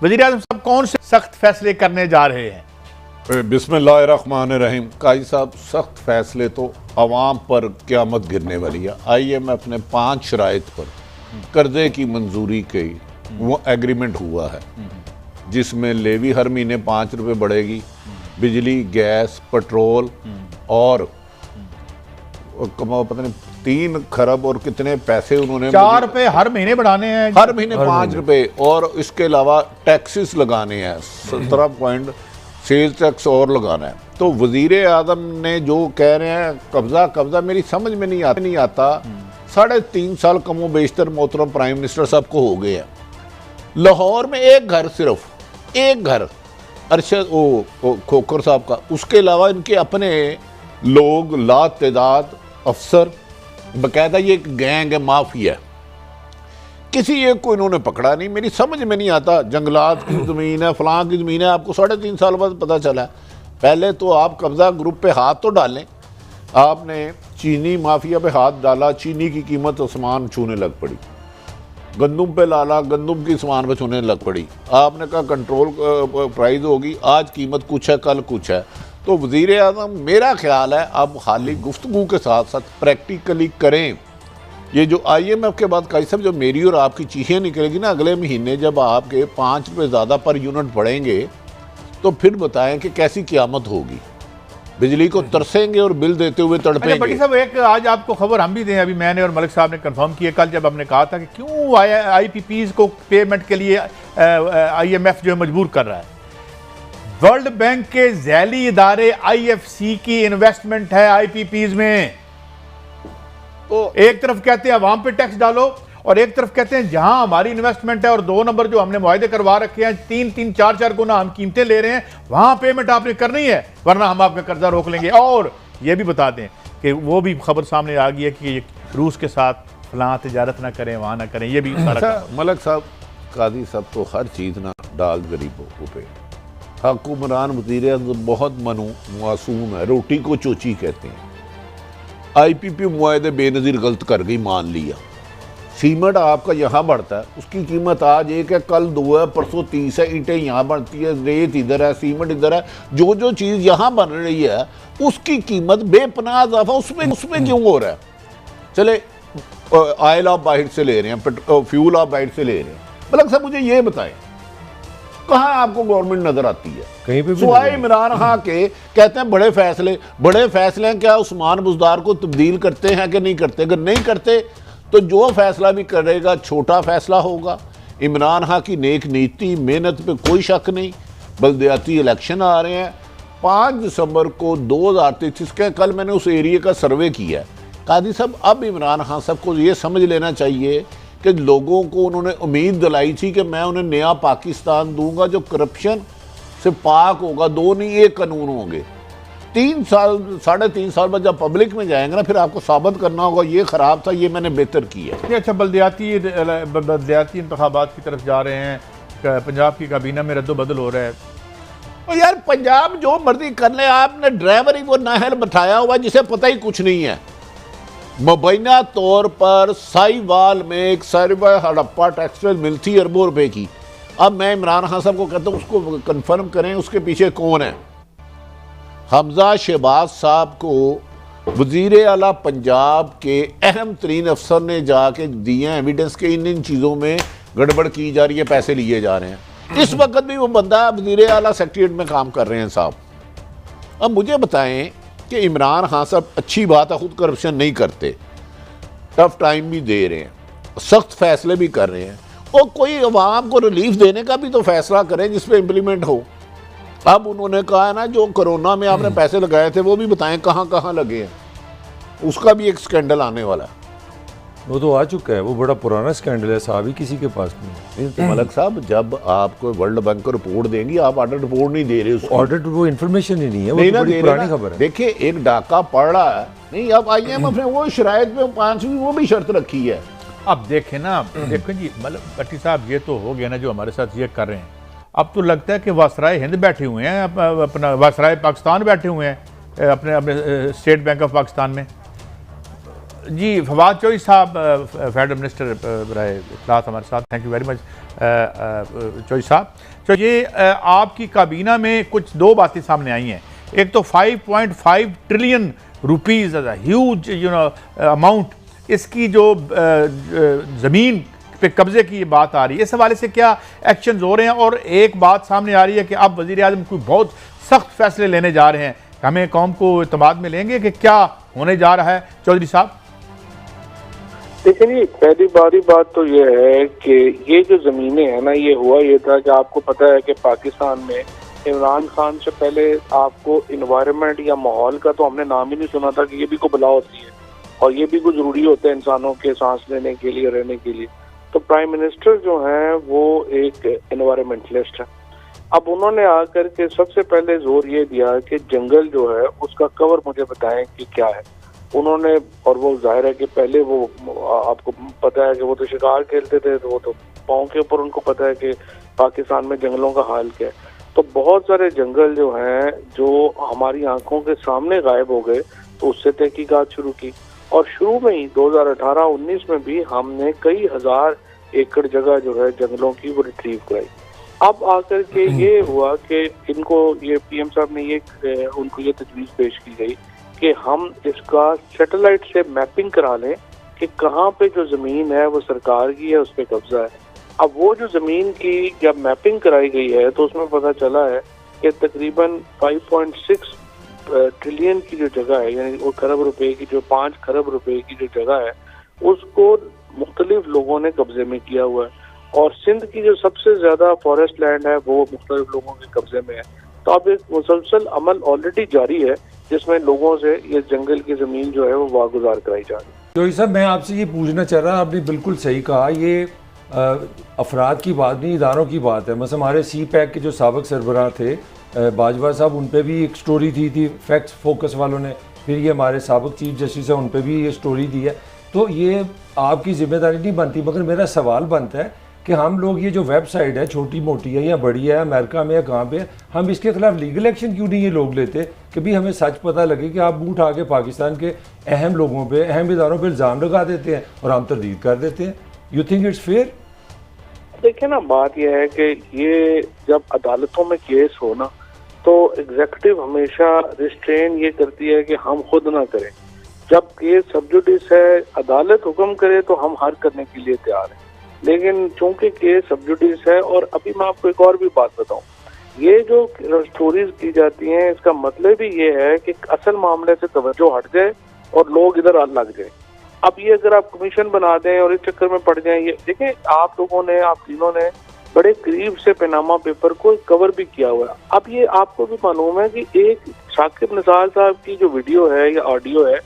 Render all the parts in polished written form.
वज़ीर-ए-आज़म साहब कौन से सख्त फैसले करने जा रहे हैं? बिस्मिल्लाहिर्रहमानिर्रहीम। काजी साहब, सख्त फैसले तो अवाम पर क़यामत गिरने वाली है। IMF ने 5 शराइत पर कर्जे की मंजूरी की, वो एग्रीमेंट हुआ है जिसमें लेवी हर महीने 5 रुपये बढ़ेगी, बिजली, गैस, पेट्रोल और पता नहीं 3 खरब और कितने पैसे उन्होंने 4 रुपये हर महीने बढ़ाने हैं, हर महीने 5 रुपये, और इसके अलावा टैक्सेस लगाने हैं, 17 पॉइंट सेल्स टैक्स और लगाना है। तो वज़ीर आज़म ने जो कह रहे हैं कब्जा मेरी समझ में नहीं आता। 3.5 साल कमो बेशतर मोहतरम प्राइम मिनिस्टर साहब को हो गए हैं। लाहौर में सिर्फ एक घर अरशद खोखर साहब का, उसके अलावा इनके अपने लोग लातेदाद अफसर, बकायदा ये एक गैंग है, माफिया, किसी एक को इन्होंने पकड़ा नहीं। मेरी समझ में नहीं आता, जंगलात की ज़मीन है, फलां की ज़मीन है, आपको 3.5 साल बाद पता चला है। पहले तो आप कब्जा ग्रुप पे हाथ तो डालें। आपने चीनी माफिया पे हाथ डाला, चीनी की कीमत आसमान छूने लग पड़ी। गंदुम पे लाला, गंदुम की आसमान पे छूने लग पड़ी। आपने कहा कंट्रोल प्राइस होगी, आज कीमत कुछ है, कल कुछ है। तो वज़ीर आज़म, मेरा ख्याल है अब खाली गुफ्तगू के साथ साथ प्रैक्टिकली करें। ये जो IMF के बाद काजी साहब जो मेरी और आपकी चीखें निकलेगी ना अगले महीने, जब आपके 5 रुपये ज़्यादा पर यूनिट बढ़ेंगे, तो फिर बताएं कि कैसी क़यामत होगी। बिजली को तरसेंगे और बिल देते हुए तड़पेंगे। भट्टी साहब, एक आज आपको खबर हम भी दें, अभी मैंने और मलिक साहब ने कंफर्म किया कल, जब हमने कहा था कि क्यों IPPs को पेमेंट के लिए IMF जो है मजबूर कर रहा है। वर्ल्ड बैंक के झैली इदारे IFC की इन्वेस्टमेंट है IPPs में। तो एक तरफ कहते हैं अवाम पे टैक्स डालो, और एक तरफ कहते हैं जहां हमारी इन्वेस्टमेंट है और 2 नंबर जो हमने मुआहदे करवा रखे हैं, 3-3, 4-4 गुना हम कीमतें ले रहे हैं, वहां पेमेंट आपने करनी है, वरना हम आपका कर्जा रोक लेंगे। और ये भी बता दें कि वो भी खबर सामने आ गई है कि रूस के साथ फलां तिजारत ना करें, वहां ना करें। ये भी मलक साहब, काजी साहब तो हर चीज़ ना डाल गरीबों पे। हुक्मरान वज़ीर आज़म बहुत मासूम है, रोटी को चोची कहते हैं। IPP मुआहदे बेनज़ीर गलत कर गई, मान लिया। सीमेंट आपका यहाँ बढ़ता है, उसकी कीमत आज 1 है, कल 2 है, परसों 30 है। ईंटें यहाँ बढ़ती है, रेत इधर है, सीमेंट इधर है। जो चीज़ यहाँ बन रही है उसकी कीमत बेपनाह इजाफा उसमें क्यों हो रहा है? चले ऑयल आप बाहर से ले रहे हैं, फ्यूल आप बाहर से ले रहे हैं। मतलब साहब मुझे ये बताएं, कहाँ आपको गवर्नमेंट नजर आती है? कहीं पे भी इमरान खान के कहते हैं बड़े फैसले क्या उस्मान बुज़दार को तब्दील करते हैं कि नहीं करते? अगर नहीं करते तो जो फैसला भी करेगा छोटा फैसला होगा। इमरान खान की नेक नीति, मेहनत पे कोई शक नहीं। बल्दियाती इलेक्शन आ रहे हैं 5 दिसंबर को 2023 के। कल मैंने उस एरिया का सर्वे किया। काजी साहब, अब इमरान खान साहब को ये समझ लेना चाहिए कि लोगों को उन्होंने उम्मीद दिलाई थी कि मैं उन्हें नया पाकिस्तान दूंगा जो करप्शन से पाक होगा, 2 नहीं 1 कानून होंगे। 3.5 साल बाद जब पब्लिक में जाएंगे ना, फिर आपको साबित करना होगा ये खराब था, ये मैंने बेहतर किया। अच्छा, बल्दियाती इंतखाबात की तरफ जा रहे हैं, पंजाब की काबीना में रद्दोबदल हो रहा है। और यार पंजाब जो मर्जी कर ले, आपने ड्राइवर ही वो नाहल बैठाया हुआ जिसे पता ही कुछ नहीं है। मुबैना तौर पर साहिवाल में एक सर्वा हड़प्पा टेक्सटाइल मिलती अरबों रुपए की। अब मैं इमरान खान साहब को कहता हूँ उसको कंफर्म करें उसके पीछे कौन है। हमजा शहबाज साहब को वज़ीर आला पंजाब के अहम तरीन अफसर ने जाके दिए एविडेंस के इन चीज़ों में गड़बड़ की जा रही है, पैसे लिए जा रहे हैं। इस वक्त भी वो बंदा वज़ीर आला सेक्रेटरीट में काम कर रहे हैं साहब। अब मुझे बताएं कि इमरान खान साहब, अच्छी बात है खुद करप्शन नहीं करते, टफ टाइम भी दे रहे हैं, सख्त फैसले भी कर रहे हैं, और कोई अवाम को रिलीफ देने का भी तो फैसला करें जिस पे इम्प्लीमेंट हो। अब उन्होंने कहा है ना, जो कोरोना में आपने पैसे लगाए थे वो भी बताएं कहाँ लगे हैं। उसका भी एक स्कैंडल आने वाला है। वो तो आ चुका है, वो बड़ा पुराना स्कैंडल है साहब, ही किसी के पास नहीं। तो मलक साहब, जब आपको वर्ल्ड बैंक को रिपोर्ट देंगी, आप ऑडिट रिपोर्ट नहीं दे रहे। ऑडिट वो इन्फॉर्मेशन ही नहीं है, वो तो बड़ी पुरानी खबर है। देखिए, एक डाका पड़ रहा है नहीं। अब IMF ने वो शराइत में 5वीं वो भी शर्त रखी है। अब देखें ना, देखो जी, मतलब भट्टी साहब, ये तो हो गया ना जो हमारे साथ ये कर रहे हैं। अब तो लगता है कि वासराय हिंद बैठे हुए हैं, अपना वासराय पाकिस्तान बैठे हुए हैं, अपने स्टेट बैंक ऑफ पाकिस्तान में। जी फवाद चौधरी साहब, फेडरल मिनिस्टर बराए इत्तलात हमारे साथ, thank you very much Chaudhary साहब। तो ये आपकी काबीना में कुछ दो बातें सामने आई हैं। एक तो 5.5 ट्रिलियन रुपीज़ ह्यूज अमाउंट, इसकी जो ज़मीन पे कब्जे की ये बात आ रही है, इस हवाले से क्या एक्शन हो रहे हैं? और एक बात सामने आ रही है कि अब वज़ीर आज़म कोई बहुत सख्त फैसले लेने जा रहे हैं, हमें कौम को इत्मीनान में लेंगे कि क्या होने जा रहा है चौधरी साहब? देखिए, पहली बात तो ये है कि ये जो ज़मीनें हैं ना, ये हुआ ये था कि आपको पता है कि पाकिस्तान में इमरान खान से पहले आपको इन्वायरमेंट या माहौल का तो हमने नाम ही नहीं सुना था कि ये भी कोई बला होती है और ये भी कोई ज़रूरी होता है इंसानों के सांस लेने के लिए, रहने के लिए। तो प्राइम मिनिस्टर जो हैं वो एक एनवायरमेंटलिस्ट है। अब उन्होंने आकर के सबसे पहले जोर ये दिया कि जंगल जो है उसका कवर मुझे बताएं कि क्या है उन्होंने। और वो जाहिर है कि पहले वो आपको पता है कि वो तो शिकार खेलते थे, तो वो तो पाँव के ऊपर उनको पता है कि पाकिस्तान में जंगलों का हाल क्या है। तो बहुत सारे जंगल जो हैं जो हमारी आंखों के सामने गायब हो गए, तो उससे तहकीकात शुरू की और शुरू में ही 2018-19 में भी हमने कई हजार एकड़ जगह जो है जंगलों की वो रिट्रीव कराई। अब आकर के ये हुआ कि इनको ये पीएम साहब ने ये उनको ये तजवीज़ पेश की गई कि हम इसका सैटेलाइट से मैपिंग करा लें कि कहाँ पे जो ज़मीन है वो सरकार की है, उस पर कब्जा है। अब वो जो ज़मीन की जब मैपिंग कराई गई है तो उसमें पता चला है कि तकरीबन 5.6 ट्रिलियन की जो जगह है, यानी वो खरब रुपए की जो 5 खरब रुपए की जो जगह है, उसको मुख्तलिफ लोगों ने कब्जे में किया हुआ है। और सिंध की जो सबसे ज़्यादा फॉरेस्ट लैंड है वो मुख्तलिफ लोगों के कब्जे में है। तो अब एक मुसलसल अमल ऑलरेडी जारी है जिसमें लोगों से ये जंगल की ज़मीन जो है वो वागुजार कराई जा रही है। तो साहब मैं आपसे ये पूछना चाह रहा, आपने बिल्कुल सही कहा, ये अफराद की बात नहीं, इदारों की बात है। मतलब हमारे सी पैक के जो साबिक सरबराह थे बाजवा साहब, उन पर भी एक स्टोरी थी फैक्ट्स फोकस वालों ने, फिर ये हमारे साबिक चीफ जस्टिस है उन पर भी ये स्टोरी दी है। तो ये आपकी जिम्मेदारी नहीं बनती, मगर मेरा सवाल बनता है कि हम लोग ये जो वेबसाइट है छोटी मोटी है या बड़ी है, अमेरिका में या कहाँ पे है, हम इसके खिलाफ लीगल एक्शन क्यों नहीं ये लोग लेते कि भी हमें सच पता लगे कि आप मुँह उठा के पाकिस्तान के अहम लोगों पे, अहम इदारों पे इल्ज़ाम लगा देते हैं और हम तरदीद कर देते हैं। You think it's fair? देखिए ना, बात यह है कि ये जब अदालतों में केस हो ना, तो एग्जीक्यूटिव हमेशा रिस्ट्रेन ये करती है कि हम खुद ना करें। जब केस सब जुडिस है, अदालत हुक्म करे तो हम हर करने के लिए तैयार हैं। लेकिन चूंकि केस सब जुडिस है, और अभी मैं आपको एक और भी बात बताऊं, ये जो स्टोरीज की जाती हैं इसका मतलब ही ये है कि असल मामले से तवज्जो हट जाए और लोग इधर लग जाए। अब ये अगर आप कमीशन बना दें और इस चक्कर में पड़ जाएं, ये देखें आप लोगों ने, आप तीनों ने बड़े करीब से पनामा पेपर को कवर भी किया हुआ है। अब ये आपको भी मालूम है कि एक शाकिब निसार साहब की जो वीडियो है या ऑडियो है,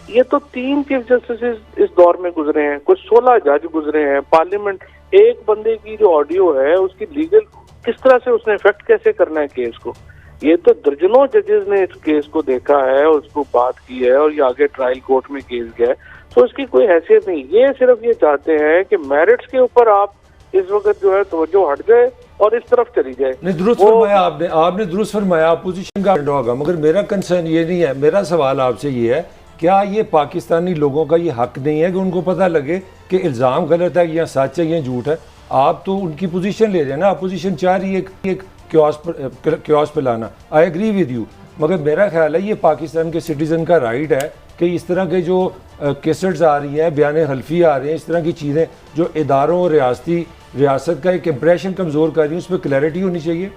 ये तो 3 चीफ जस्टिस इस दौर में गुजरे हैं, कुछ 16 जज गुजरे हैं, पार्लियामेंट। एक बंदे की जो ऑडियो है उसकी लीगल किस तरह से उसने इफेक्ट कैसे करना है केस को, ये तो दर्जनों जजेस ने इस केस को देखा है, उसको बात की है और ये आगे ट्रायल कोर्ट में केस गया है। तो इसकी कोई हैसियत नहीं। ये सिर्फ ये चाहते हैं कि मेरिट्स के ऊपर आप इस वक्त जो है तवज्जो हट जाए और इस तरफ चली जाए। नहीं, दुरुस्त फरमाया आपने दुरुस्त फरमाया, अपोजिशन का होगा, मगर मेरा कंसर्न ये नहीं है। मेरा सवाल आपसे ये है, क्या ये पाकिस्तानी लोगों का ये हक नहीं है कि उनको पता लगे कि इल्ज़ाम गलत है या सच है या झूठ है? आप तो उनकी पोजीशन ले रहे हैं ना, अपोजिशन चाह रही है एक क्योस पे लाना। आई एग्री विद यू, मगर मेरा ख्याल है ये पाकिस्तान के सिटीज़न का राइट है कि इस तरह के जो केसेट्स आ रही हैं, बयान हल्फी आ रहे हैं, इस तरह की चीज़ें जो इदारों और रियासत का एक इम्प्रेशन कमज़ोर कर रही है, उस पर क्लैरिटी होनी चाहिए।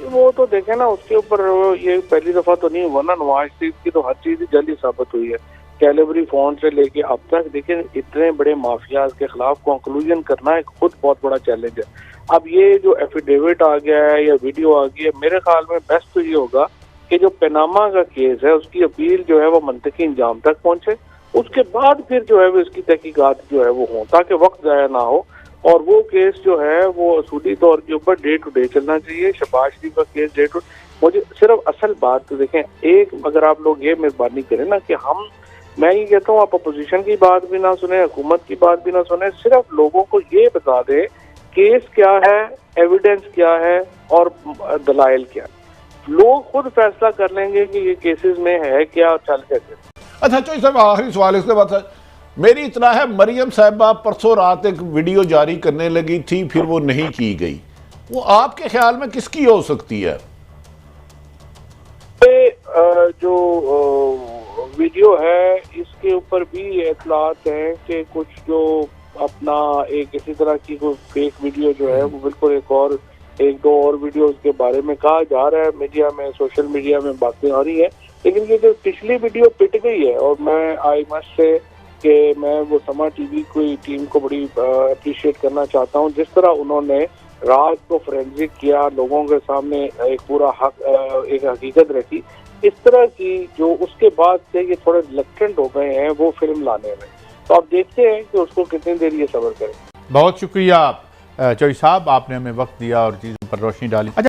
वो तो देखे ना, उसके ऊपर ये पहली दफा तो नहीं हुआ ना, नवाज शरीफ की तो हर चीज जल्दी साबित हुई है। कैलेबरी फोन से लेके अब तक देखें, इतने बड़े माफियाज के खिलाफ कंक्लूजन करना एक खुद बहुत बड़ा चैलेंज है। अब ये जो एफिडेविट आ गया है या वीडियो आ गई है, मेरे ख्याल में बेस्ट तो ये होगा कि जो पनामा का केस है उसकी अपील जो है वो मंतकी इंजाम तक पहुंचे, उसके बाद फिर जो है वो इसकी तहकीकात जो है वो हो, ताकि वक्त जाया ना हो। और वो केस जो है वो असूली तौर के ऊपर डे टू डे चलना चाहिए। शहबाज शरीफ का केस डे टू, मुझे सिर्फ असल बात तो देखें, एक अगर आप लोग ये मेहरबानी करें ना कि मैं ये कहता हूँ आप अपोजिशन की बात भी ना सुने, हुकूमत की बात भी ना सुने, सिर्फ लोगों को ये बता दे केस क्या है, एविडेंस क्या है और दलाइल क्या है। लोग खुद फैसला कर लेंगे कि ये केसेस में है क्या और चल कैसे। अच्छा चौधरी साहब आखिरी सवाल इसके बाद मेरी इतना है, मरियम साहिबा परसों रात एक वीडियो जारी करने लगी थी, फिर वो नहीं की गई, वो आपके ख्याल में किसकी हो सकती है? जो वीडियो है इसके ऊपर भी एतलात हैं कि कुछ जो अपना एक इसी तरह की कोई फेक वीडियो जो है वो बिल्कुल एक दो और वीडियो के बारे में कहा जा रहा है मीडिया में, सोशल मीडिया में बातें आ रही है। लेकिन ये जो पिछली वीडियो पिट गई है, और मैं आई मस्ट से कि मैं वो समा टीवी की टीम को बड़ी अप्रिशिएट करना चाहता हूँ, जिस तरह उन्होंने रात को फोरेंसिक किया, लोगों के सामने एक पूरा एक हकीकत रखी। इस तरह की जो उसके बाद से ये थोड़े रिलक्टेंट हो गए हैं वो फिल्म लाने में, तो आप देखते हैं कि उसको कितनी देर ये सब्र करें। बहुत शुक्रिया चौधरी साहब, आपने हमें वक्त दिया और चीज़ों पर रोशनी डाली। अच्छा,